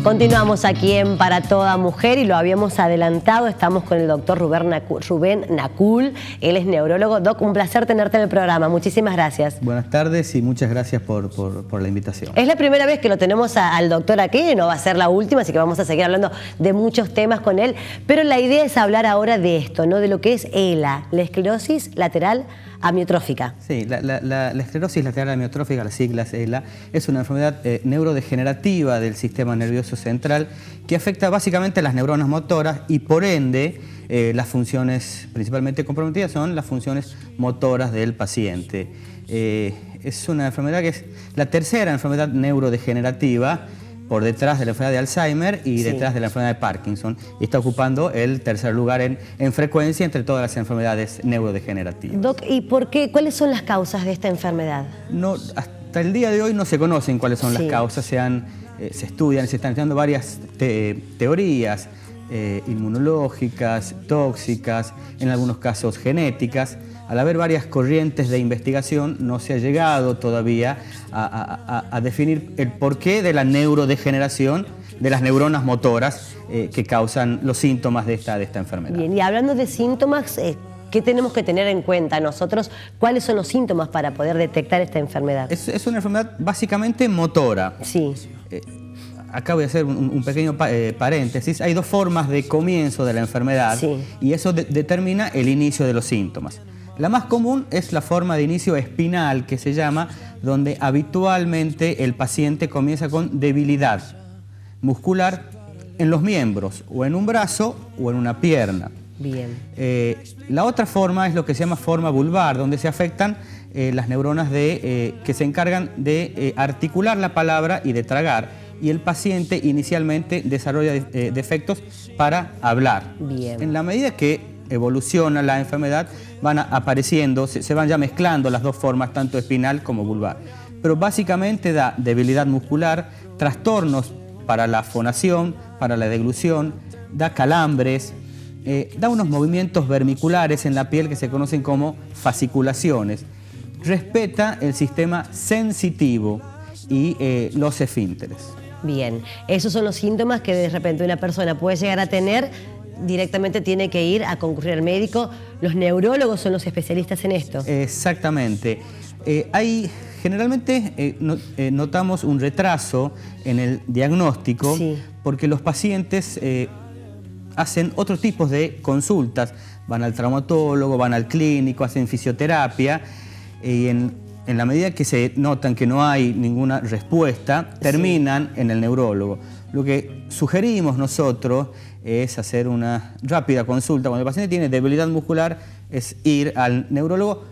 Continuamos aquí en Para Toda Mujer y lo habíamos adelantado. Estamos con el doctor Rubén Nacul. Él es neurólogo. Doc, un placer tenerte en el programa. Muchísimas gracias. Buenas tardes y muchas gracias por la invitación. Es la primera vez que lo tenemos al doctor aquí y no va a ser la última, así que vamos a seguir hablando de muchos temas con él. Pero la idea es hablar ahora de esto, ¿no? De lo que es ELA, la esclerosis lateral amiotrófica. Sí, la esclerosis lateral amiotrófica, las siglas ELA, es una enfermedad neurodegenerativa del sistema nervioso central que afecta básicamente a las neuronas motoras y por ende las funciones principalmente comprometidas son las funciones motoras del paciente. Es una enfermedad que es la tercera enfermedad neurodegenerativa por detrás de la enfermedad de Alzheimer y detrás de la enfermedad de Parkinson, y está ocupando el tercer lugar en frecuencia entre todas las enfermedades neurodegenerativas. Doc, ¿y por qué? ¿Cuáles son las causas de esta enfermedad? No, hasta el día de hoy no se conocen cuáles son las causas, se estudian, se están estudiando varias teorías inmunológicas, tóxicas, en algunos casos genéticas. Al haber varias corrientes de investigación, no se ha llegado todavía a definir el porqué de la neurodegeneración de las neuronas motoras que causan los síntomas de esta enfermedad. Bien, y hablando de síntomas, ¿qué tenemos que tener en cuenta nosotros? ¿Cuáles son los síntomas para poder detectar esta enfermedad? Es una enfermedad básicamente motora. Sí. Acá voy a hacer un pequeño paréntesis. Hay dos formas de comienzo de la enfermedad y eso determina el inicio de los síntomas. La más común es la forma de inicio espinal, que se llama, donde habitualmente el paciente comienza con debilidad muscular en los miembros, o en un brazo o en una pierna. Bien. La otra forma es lo que se llama forma vulvar, donde se afectan las neuronas que se encargan de articular la palabra y de tragar, y el paciente inicialmente desarrolla defectos para hablar. Bien. En la medida que evoluciona la enfermedad, van apareciendo, se van ya mezclando las dos formas, tanto espinal como vulvar. Pero básicamente da debilidad muscular, trastornos para la fonación, para la deglución, da calambres, da unos movimientos vermiculares en la piel que se conocen como fasciculaciones. Respeta el sistema sensitivo y los esfínteres. Bien, esos son los síntomas que de repente una persona puede llegar a tener. Directamente tiene que ir a concurrir al médico. Los neurólogos son los especialistas en esto. Exactamente. Generalmente notamos un retraso en el diagnóstico porque los pacientes hacen otros tipos de consultas. Van al traumatólogo, van al clínico, hacen fisioterapia y en la medida que se notan que no hay ninguna respuesta, terminan en el neurólogo. Lo que sugerimos nosotros es hacer una rápida consulta. Cuando el paciente tiene debilidad muscular, es ir al neurólogo.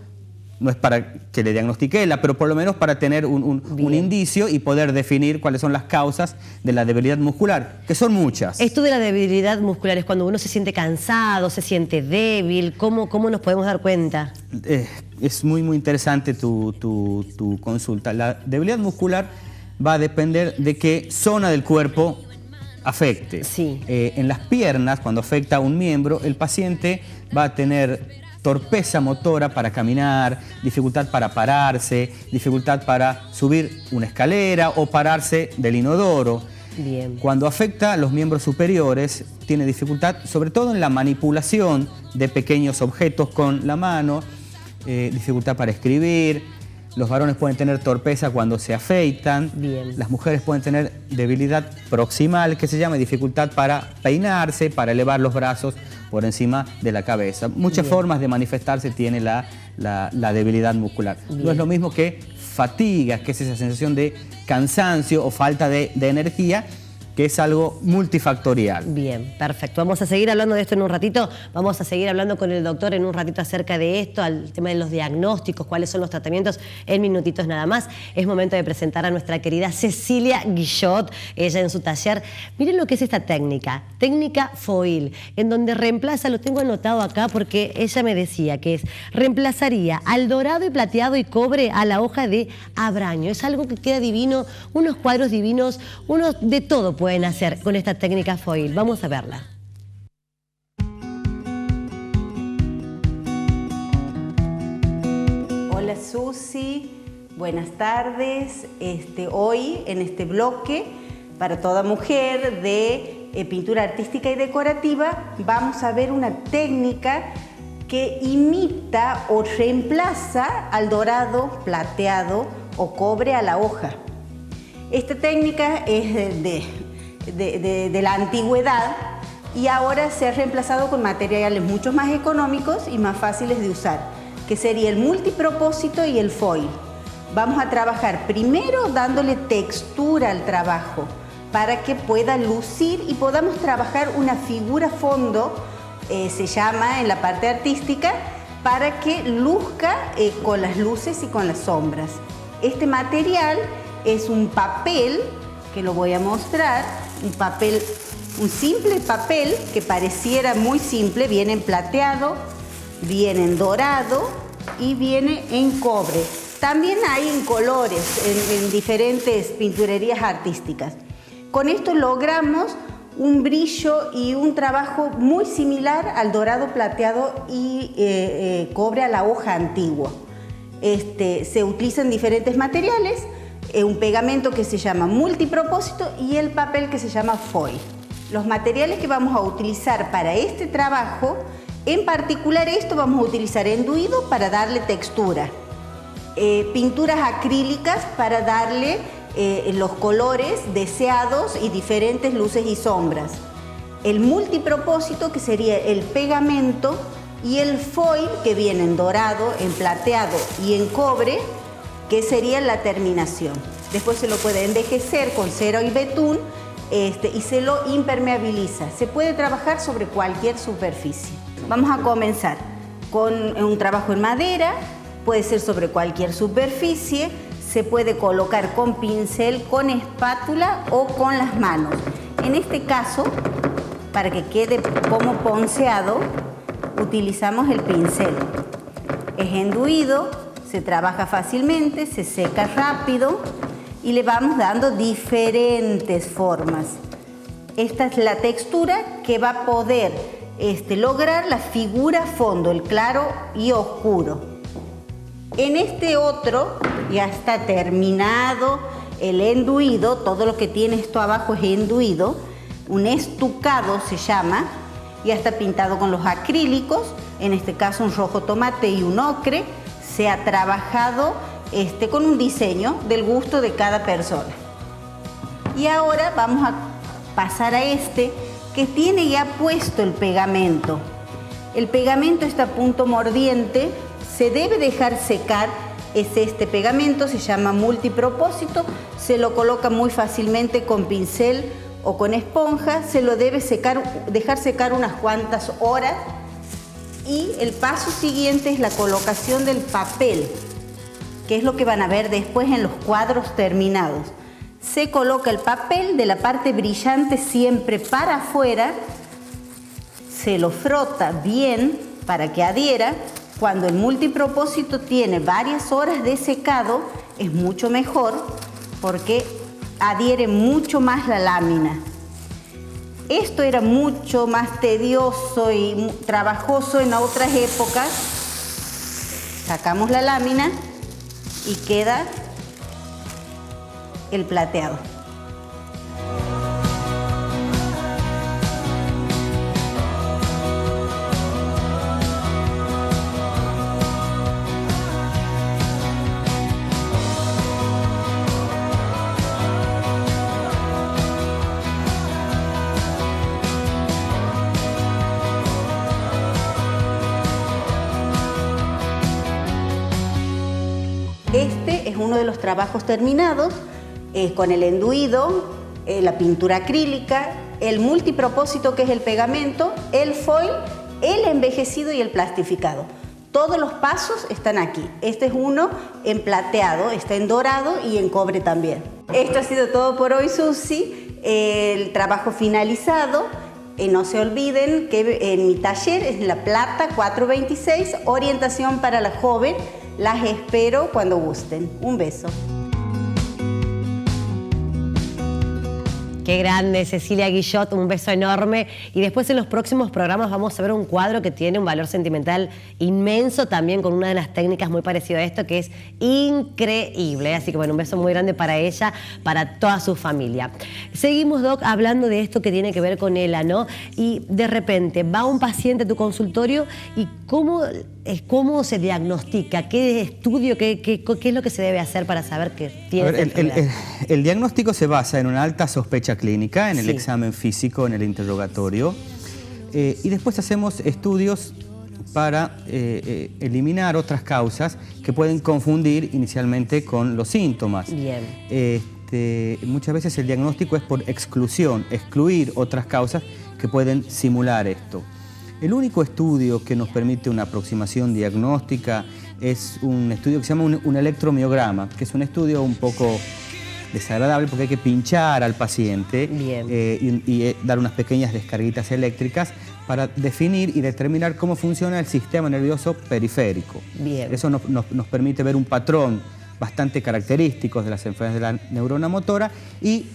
No es para que le diagnostique ELA, pero por lo menos para tener un indicio y poder definir cuáles son las causas de la debilidad muscular, que son muchas. Esto de la debilidad muscular es cuando uno se siente cansado, se siente débil. ¿Cómo nos podemos dar cuenta? Es muy interesante tu consulta. La debilidad muscular va a depender de qué zona del cuerpo afecte. En las piernas, cuando afecta a un miembro, el paciente va a tener torpeza motora para caminar, dificultad para pararse, dificultad para subir una escalera o pararse del inodoro. Bien. Cuando afecta a los miembros superiores, tiene dificultad sobre todo en la manipulación de pequeños objetos con la mano, dificultad para escribir. Los varones pueden tener torpeza cuando se afeitan. Bien. Las mujeres pueden tener debilidad proximal, que se llama dificultad para peinarse, para elevar los brazos por encima de la cabeza. Muchas formas de manifestarse tiene la debilidad muscular. No es lo mismo que fatiga, que es esa sensación de cansancio o falta de energía, que es algo multifactorial. Bien, perfecto. Vamos a seguir hablando de esto en un ratito. Vamos a seguir hablando con el doctor en un ratito acerca de esto, al tema de los diagnósticos, cuáles son los tratamientos, en minutitos nada más. Es momento de presentar a nuestra querida Cecilia Guillot, ella en su taller. Miren lo que es esta técnica foil, en donde reemplaza, lo tengo anotado acá porque ella me decía que reemplazaría al dorado y plateado y cobre a la hoja de abraño. Es algo que queda divino, unos cuadros divinos, unos de todo pueden hacer con esta técnica foil. Vamos a verla. Hola Susi, buenas tardes. Hoy en este bloque para toda mujer de pintura artística y decorativa, vamos a ver una técnica que imita o reemplaza al dorado, plateado o cobre a la hoja. Esta técnica es de la antigüedad y ahora se ha reemplazado con materiales mucho más económicos y más fáciles de usar, que sería el multipropósito y el foil. Vamos a trabajar primero dándole textura al trabajo para que pueda lucir y podamos trabajar una figura fondo, se llama en la parte artística, para que luzca con las luces y con las sombras. Este material es un papel, que lo voy a mostrar, un simple papel que pareciera muy simple, viene en plateado, viene en dorado y viene en cobre. También hay en colores, en diferentes pinturerías artísticas. Con esto logramos un brillo y un trabajo muy similar al dorado, plateado y cobre a la hoja antigua. Se utilizan diferentes materiales, un pegamento que se llama multipropósito y el papel que se llama foil. Los materiales que vamos a utilizar para este trabajo, en particular esto vamos a utilizar enduido para darle textura, pinturas acrílicas para darle los colores deseados y diferentes luces y sombras, el multipropósito que sería el pegamento y el foil que viene en dorado, en plateado y en cobre, que sería la terminación. Después se lo puede envejecer con cera y betún y se lo impermeabiliza. Se puede trabajar sobre cualquier superficie. Vamos a comenzar con un trabajo en madera, puede ser sobre cualquier superficie, se puede colocar con pincel, con espátula o con las manos. En este caso, para que quede como ponceado, utilizamos el pincel. Es enduido, se trabaja fácilmente, se seca rápido y le vamos dando diferentes formas. Esta es la textura que va a poder lograr la figura fondo, el claro y oscuro. En este otro ya está terminado el enduido, todo lo que tiene esto abajo es enduido, un estucado se llama, ya está pintado con los acrílicos, en este caso un rojo tomate y un ocre, se ha trabajado con un diseño del gusto de cada persona. Y ahora vamos a pasar a que tiene ya puesto el pegamento. El pegamento está a punto mordiente, se debe dejar secar, es este pegamento, se llama multipropósito, se lo coloca muy fácilmente con pincel o con esponja, se lo debe dejar secar unas cuantas horas y el paso siguiente es la colocación del papel, que es lo que van a ver después en los cuadros terminados. Se coloca el papel de la parte brillante siempre para afuera, se lo frota bien para que adhiera. Cuando el multipropósito tiene varias horas de secado, es mucho mejor porque adhiere mucho más la lámina. Esto era mucho más tedioso y trabajoso en otras épocas. Sacamos la lámina y queda el plateado. Este es uno de los trabajos terminados con el enduido, la pintura acrílica, el multipropósito que es el pegamento, el foil, el envejecido y el plastificado. Todos los pasos están aquí. Este es uno en plateado, está en dorado y en cobre también. Esto ha sido todo por hoy, Susi. El trabajo finalizado. No se olviden que en mi taller es La Plata 426, orientación para la joven. Las espero cuando gusten. Un beso. Qué grande, Cecilia Guillot, un beso enorme. Y después en los próximos programas vamos a ver un cuadro que tiene un valor sentimental inmenso, también con una de las técnicas muy parecida a esto, que es increíble. Así que bueno, un beso muy grande para ella, para toda su familia. Seguimos, Doc, hablando de esto que tiene que ver con ELA, ¿no? Y de repente va un paciente a tu consultorio y ¿cómo se diagnostica? ¿Qué estudio, qué es lo que se debe hacer para saber que tiene esta enfermedad? El diagnóstico se basa en una alta sospecha clínica, en el examen físico, en el interrogatorio, y después hacemos estudios para eliminar otras causas que pueden confundir inicialmente con los síntomas. Bien. Muchas veces el diagnóstico es por exclusión, excluir otras causas que pueden simular esto. El único estudio que nos permite una aproximación diagnóstica es un estudio que se llama un electromiograma, que es un estudio un poco desagradable porque hay que pinchar al paciente y dar unas pequeñas descarguitas eléctricas para definir y determinar cómo funciona el sistema nervioso periférico. Bien. Eso nos permite ver un patrón bastante característico de las enfermedades de la neurona motora y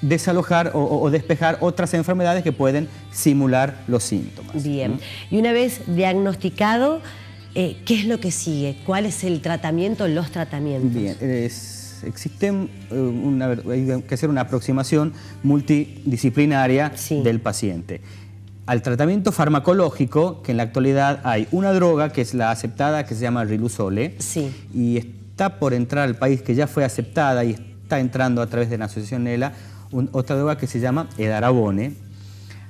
desalojar o despejar otras enfermedades que pueden simular los síntomas. Bien. Y una vez diagnosticado, ¿qué es lo que sigue? ¿Cuál es el tratamiento, los tratamientos? Bien, hay que hacer una aproximación multidisciplinaria del paciente. Al tratamiento farmacológico, que en la actualidad hay una droga que es la aceptada, que se llama Riluzole, y está por entrar al país, que ya fue aceptada y está entrando a través de la asociación ELA, otra droga que se llama Edarabone.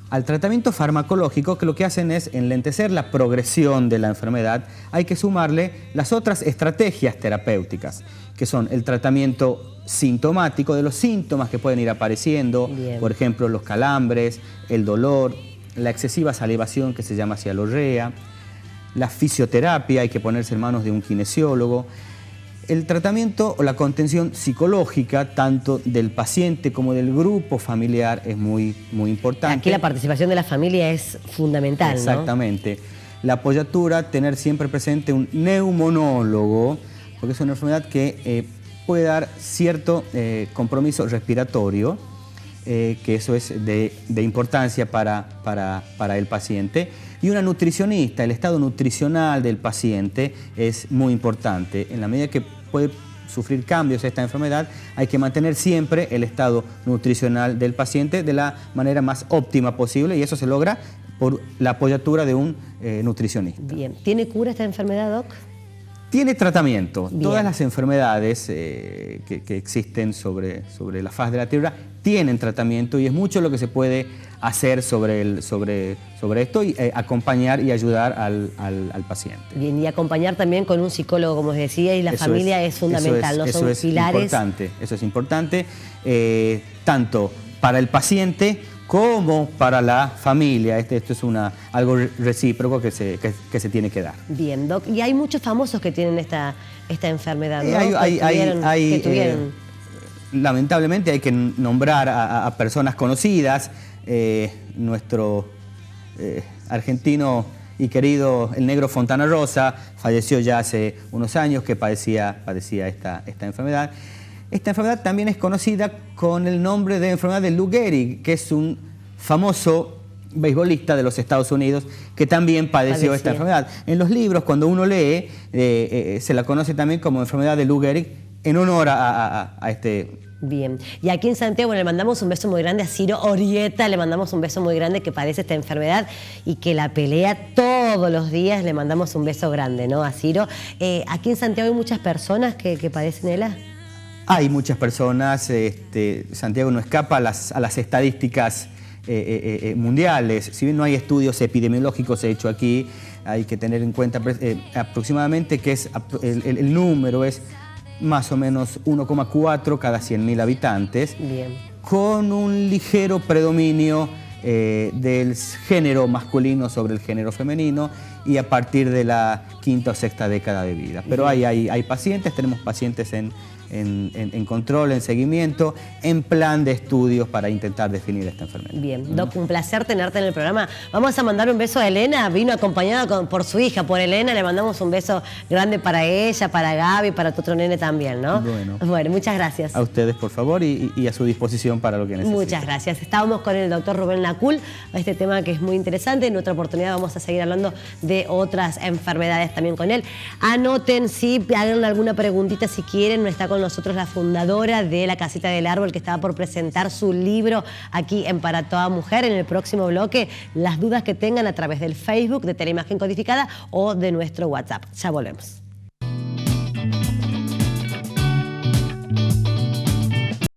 Al tratamiento farmacológico, que lo que hacen es enlentecer la progresión de la enfermedad, hay que sumarle las otras estrategias terapéuticas, que son el tratamiento sintomático de los síntomas que pueden ir apareciendo, por ejemplo, los calambres, el dolor, la excesiva salivación que se llama cialorrea, la fisioterapia, hay que ponerse en manos de un kinesiólogo, el tratamiento o la contención psicológica, tanto del paciente como del grupo familiar, es muy importante. Aquí la participación de la familia es fundamental, ¿no? Exactamente. La apoyatura, tener siempre presente un neumonólogo, porque es una enfermedad que puede dar cierto compromiso respiratorio, que eso es de importancia para el paciente. Y una nutricionista, el estado nutricional del paciente es muy importante. En la medida que puede sufrir cambios esta enfermedad, hay que mantener siempre el estado nutricional del paciente de la manera más óptima posible, y eso se logra por la apoyatura de un nutricionista. Bien. ¿Tiene cura esta enfermedad, Doc? Tiene tratamiento. Bien. Todas las enfermedades que existen sobre la faz de la Tierra tienen tratamiento, y es mucho lo que se puede hacer sobre esto y acompañar y ayudar al paciente. Bien, y acompañar también con un psicólogo, como os decía, y la familia es fundamental, ¿no? Son pilares. Eso es importante, tanto para el paciente como para la familia. Esto es algo recíproco que se tiene que dar. Bien, Doc. Y hay muchos famosos que tienen esta enfermedad, ¿no? Lamentablemente hay que nombrar a personas conocidas. Nuestro argentino y querido, el negro Fontana Rosa, falleció ya hace unos años, que padecía esta enfermedad. Esta enfermedad también es conocida con el nombre de enfermedad de Lou Gehrig, que es un famoso beisbolista de los Estados Unidos que también padeció esta enfermedad. En los libros, cuando uno lee, se la conoce también como enfermedad de Lou Gehrig en honor a este... Bien. Y aquí en Santiago le mandamos un beso muy grande a Ciro Orieta, le mandamos un beso muy grande, que padece esta enfermedad y que la pelea todos los días. Le mandamos un beso grande, ¿no?, a Ciro. Aquí en Santiago hay muchas personas que padecen ELA. Hay muchas personas. Santiago no escapa a las estadísticas mundiales. Si bien no hay estudios epidemiológicos hechos aquí, hay que tener en cuenta aproximadamente que el número es más o menos 1,4 cada 100.000 habitantes. Bien. Con un ligero predominio del género masculino sobre el género femenino, y a partir de la quinta o sexta década de vida. Pero hay pacientes, tenemos pacientes en control, en seguimiento, en plan de estudios para intentar definir esta enfermedad. Bien, Doc, un placer tenerte en el programa. Vamos a mandar un beso a Elena, vino acompañada por su hija, por Elena, le mandamos un beso grande para ella, para Gaby, para tu otro nene también, ¿no? Bueno, muchas gracias. A ustedes, por favor, y a su disposición para lo que necesiten. Muchas gracias. Estábamos con el doctor Rubén Lacul, este tema que es muy interesante. En otra oportunidad vamos a seguir hablando de otras enfermedades también con él. Anoten, sí, hagan alguna preguntita si quieren, no está con nosotros la fundadora de La Casita del Árbol, que estaba por presentar su libro aquí en Para Toda Mujer. En el próximo bloque, las dudas que tengan a través del Facebook de Teleimagen Codificada o de nuestro WhatsApp. Ya volvemos.